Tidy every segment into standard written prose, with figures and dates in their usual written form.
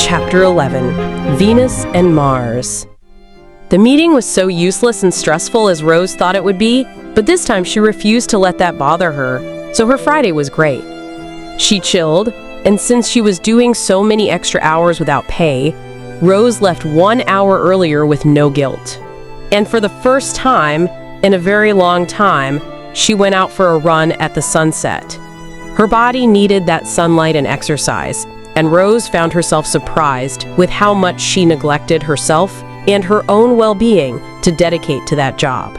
Chapter 11, Venus and Mars. The meeting was so useless and stressful as Rose thought it would be, but this time she refused to let that bother her, so her Friday was great. She chilled, and since she was doing so many extra hours without pay, Rose left 1 hour earlier with no guilt. And for the first time in a very long time, she went out for a run at the sunset. Her body needed that sunlight and exercise, and Rose found herself surprised with how much she neglected herself and her own well-being to dedicate to that job.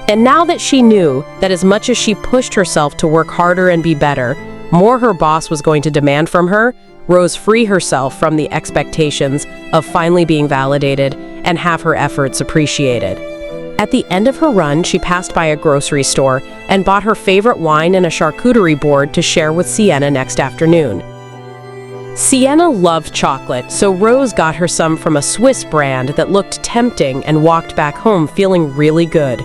And now that she knew that as much as she pushed herself to work harder and be better, more her boss was going to demand from her, Rose freed herself from the expectations of finally being validated and have her efforts appreciated. At the end of her run, she passed by a grocery store and bought her favorite wine and a charcuterie board to share with Sienna next afternoon. Sienna loved chocolate, so Rose got her some from a Swiss brand that looked tempting and walked back home feeling really good.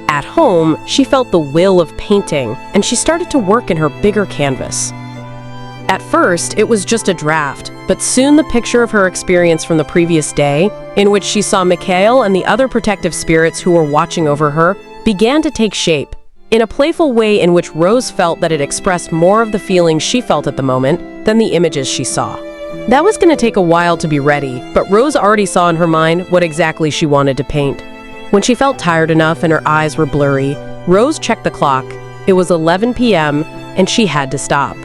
At home, she felt the will of painting, and she started to work in her bigger canvas. At first, it was just a draft, but soon the picture of her experience from the previous day, in which she saw Mikhail and the other protective spirits who were watching over her, began to take shape, in a playful way in which Rose felt that it expressed more of the feelings she felt at the moment than the images she saw. That was going to take a while to be ready, but Rose already saw in her mind what exactly she wanted to paint. When she felt tired enough and her eyes were blurry, Rose checked the clock. It was 11 p.m., and she had to stop.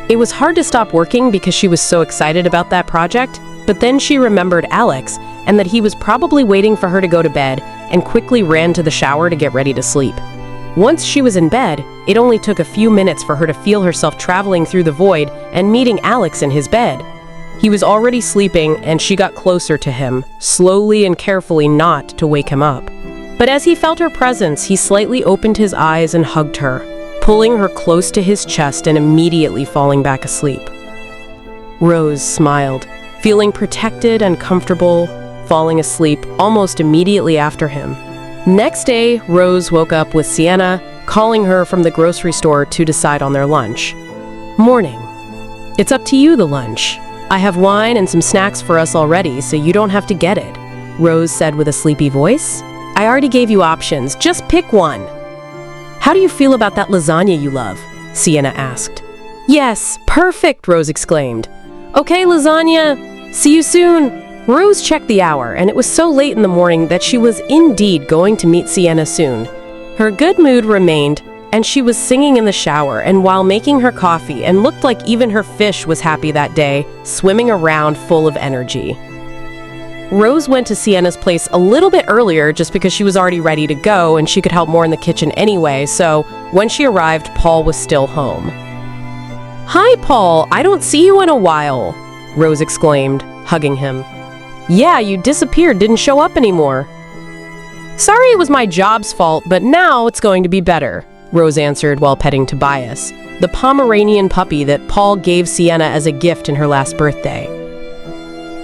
It was hard to stop working because she was so excited about that project, but then she remembered Alex and that he was probably waiting for her to go to bed and quickly ran to the shower to get ready to sleep. Once she was in bed, it only took a few minutes for her to feel herself traveling through the void and meeting Alex in his bed. He was already sleeping, and she got closer to him, slowly and carefully not to wake him up. But as he felt her presence, he slightly opened his eyes and hugged her, pulling her close to his chest and immediately falling back asleep. Rose smiled, feeling protected and comfortable, falling asleep almost immediately after him. Next day, Rose woke up with Sienna, calling her from the grocery store to decide on their lunch. Morning. It's up to you, the lunch. I have wine and some snacks for us already, so you don't have to get it, Rose said with a sleepy voice. I already gave you options, just pick one. How do you feel about that lasagna you love? Sienna asked. Yes, perfect, Rose exclaimed. Okay, lasagna, see you soon. Rose checked the hour, and it was so late in the morning that she was indeed going to meet Sienna soon. Her good mood remained, and she was singing in the shower and while making her coffee, and looked like even her fish was happy that day, swimming around full of energy. Rose went to Sienna's place a little bit earlier just because she was already ready to go and she could help more in the kitchen anyway, so when she arrived, Paul was still home. Hi, Paul, I don't see you in a while, Rose exclaimed, hugging him. Yeah, you disappeared, didn't show up anymore. Sorry it was my job's fault, but now it's going to be better, Rose answered while petting Tobias, the Pomeranian puppy that Paul gave Sienna as a gift in her last birthday.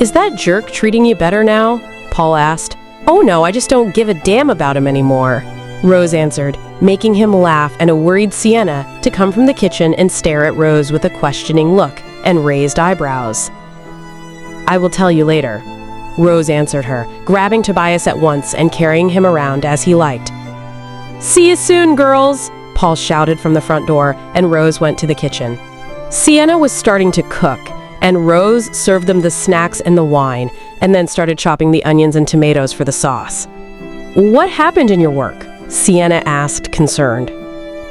Is that jerk treating you better now? Paul asked. Oh no, I just don't give a damn about him anymore, Rose answered, making him laugh and a worried Sienna to come from the kitchen and stare at Rose with a questioning look and raised eyebrows. I will tell you later, Rose answered her, grabbing Tobias at once and carrying him around as he liked. See you soon, girls, Paul shouted from the front door, and Rose went to the kitchen. Sienna was starting to cook, and Rose served them the snacks and the wine, and then started chopping the onions and tomatoes for the sauce. What happened in your work? Sienna asked, concerned.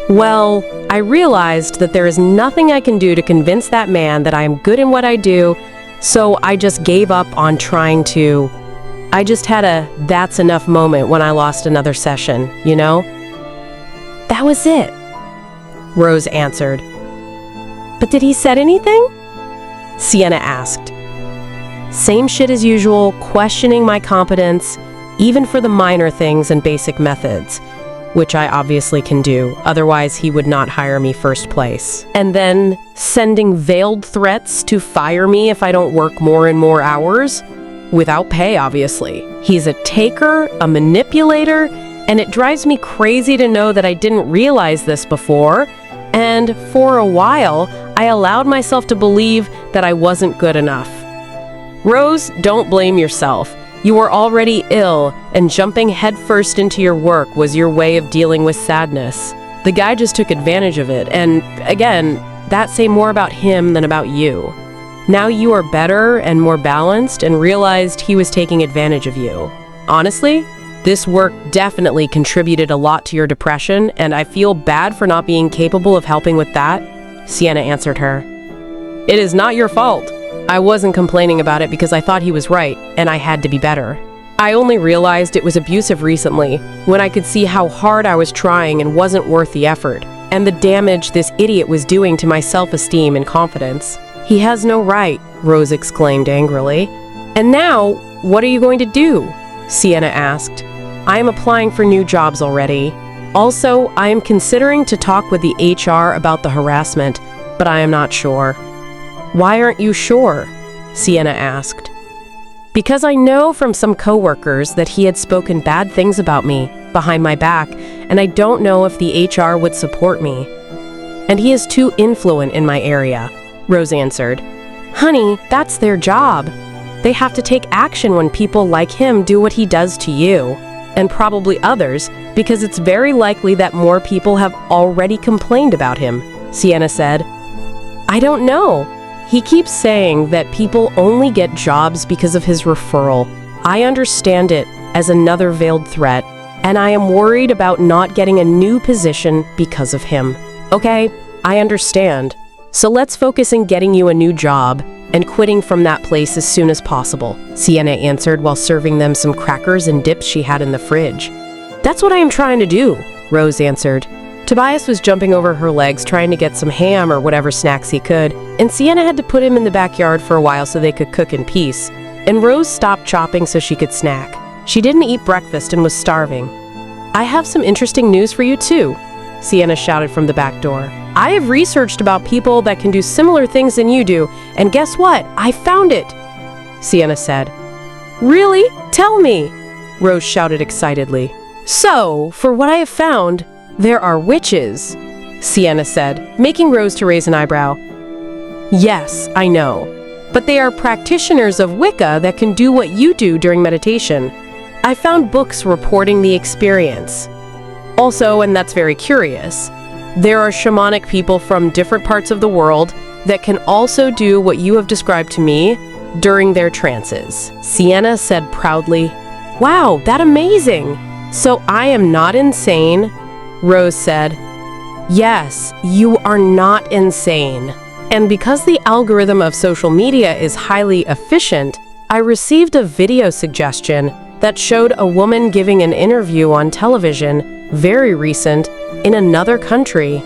Well, I realized that there is nothing I can do to convince that man that I am good in what I do, so I just gave up on trying to. I just had a that's enough moment when I lost another session, you know? That was it, Rose answered. But did he said anything? Sienna asked. Same shit as usual, questioning my competence, even for the minor things and basic methods, which I obviously can do, otherwise he would not hire me first place. And then sending veiled threats to fire me if I don't work more and more hours, without pay, obviously. He's a taker, a manipulator, and it drives me crazy to know that I didn't realize this before, and for a while, I allowed myself to believe that I wasn't good enough. Rose, don't blame yourself. You were already ill, and jumping headfirst into your work was your way of dealing with sadness. The guy just took advantage of it, and again, that say more about him than about you. Now you are better and more balanced and realized he was taking advantage of you. Honestly, this work definitely contributed a lot to your depression, and I feel bad for not being capable of helping with that, Sienna answered her. It is not your fault. I wasn't complaining about it because I thought he was right, and I had to be better. I only realized it was abusive recently, when I could see how hard I was trying and wasn't worth the effort, and the damage this idiot was doing to my self-esteem and confidence. He has no right, Rose exclaimed angrily. And now, what are you going to do? Sienna asked. I am applying for new jobs already. Also, I am considering to talk with the HR about the harassment, but I am not sure. Why aren't you sure? Sienna asked. Because I know from some coworkers that he had spoken bad things about me behind my back, and I don't know if the HR would support me. And he is too influent in my area, Rose answered. Honey, that's their job. They have to take action when people like him do what he does to you, and probably others, because it's very likely that more people have already complained about him, Sienna said. I don't know. He keeps saying that people only get jobs because of his referral. I understand it as another veiled threat, and I am worried about not getting a new position because of him. Okay, I understand. So let's focus on getting you a new job and quitting from that place as soon as possible, Sienna answered while serving them some crackers and dips she had in the fridge. That's what I am trying to do, Rose answered. Tobias was jumping over her legs trying to get some ham or whatever snacks he could, and Sienna had to put him in the backyard for a while so they could cook in peace, and Rose stopped chopping so she could snack. She didn't eat breakfast and was starving. I have some interesting news for you too, Sienna shouted from the back door. I have researched about people that can do similar things than you do, and guess what? I found it, Sienna said. Really? Tell me, Rose shouted excitedly. So, for what I have found, there are witches, Sienna said, making Rose to raise an eyebrow. Yes, I know, but they are practitioners of Wicca that can do what you do during meditation. I found books reporting the experience. Also, and that's very curious, there are shamanic people from different parts of the world that can also do what you have described to me during their trances, Sienna said proudly. Wow, that's amazing! So I am not insane? Rose said. Yes, you are not insane. And because the algorithm of social media is highly efficient, I received a video suggestion that showed a woman giving an interview on television, very recent, in another country,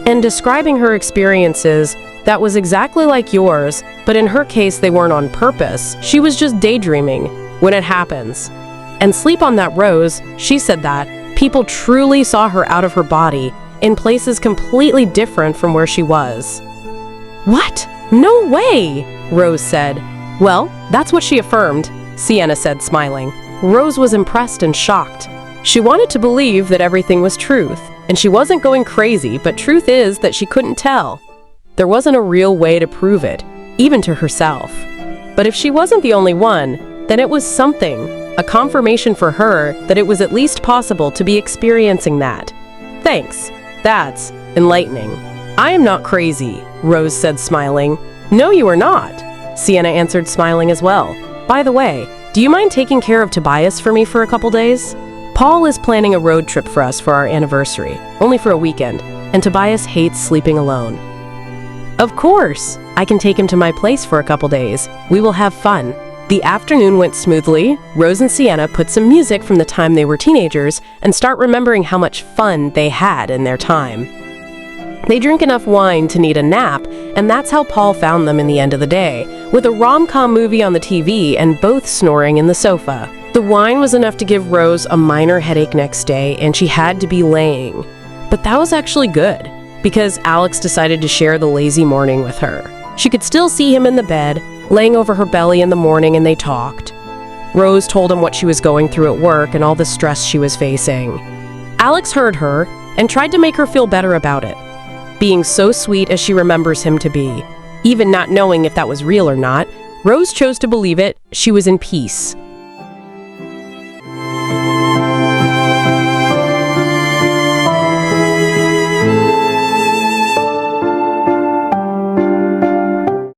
and describing her experiences that was exactly like yours, but in her case they weren't on purpose. She was just daydreaming when it happens. And sleep on that, Rose, she said that people truly saw her out of her body in places completely different from where she was. What? No way, Rose said. Well, that's what she affirmed, Sienna said, smiling. Rose was impressed and shocked. She wanted to believe that everything was truth, and she wasn't going crazy, but truth is that she couldn't tell. There wasn't a real way to prove it, even to herself. But if she wasn't the only one, then it was something, a confirmation for her that it was at least possible to be experiencing that. Thanks. That's enlightening. I am not crazy, Rose said, smiling. No, you are not, Sienna answered, smiling as well. By the way, do you mind taking care of Tobias for me for a couple days? Paul is planning a road trip for us for our anniversary, only for a weekend, and Tobias hates sleeping alone. Of course, I can take him to my place for a couple days. We will have fun. The afternoon went smoothly. Rose and Sienna put some music from the time they were teenagers and start remembering how much fun they had in their time. They drink enough wine to need a nap, and that's how Paul found them in the end of the day, with a rom-com movie on the TV and both snoring in the sofa. The wine was enough to give Rose a minor headache next day, and she had to be laying. But that was actually good, because Alex decided to share the lazy morning with her. She could still see him in the bed, laying over her belly in the morning, and they talked. Rose told him what she was going through at work and all the stress she was facing. Alex heard her and tried to make her feel better about it, being so sweet as she remembers him to be. Even not knowing if that was real or not, Rose chose to believe it. She was in peace.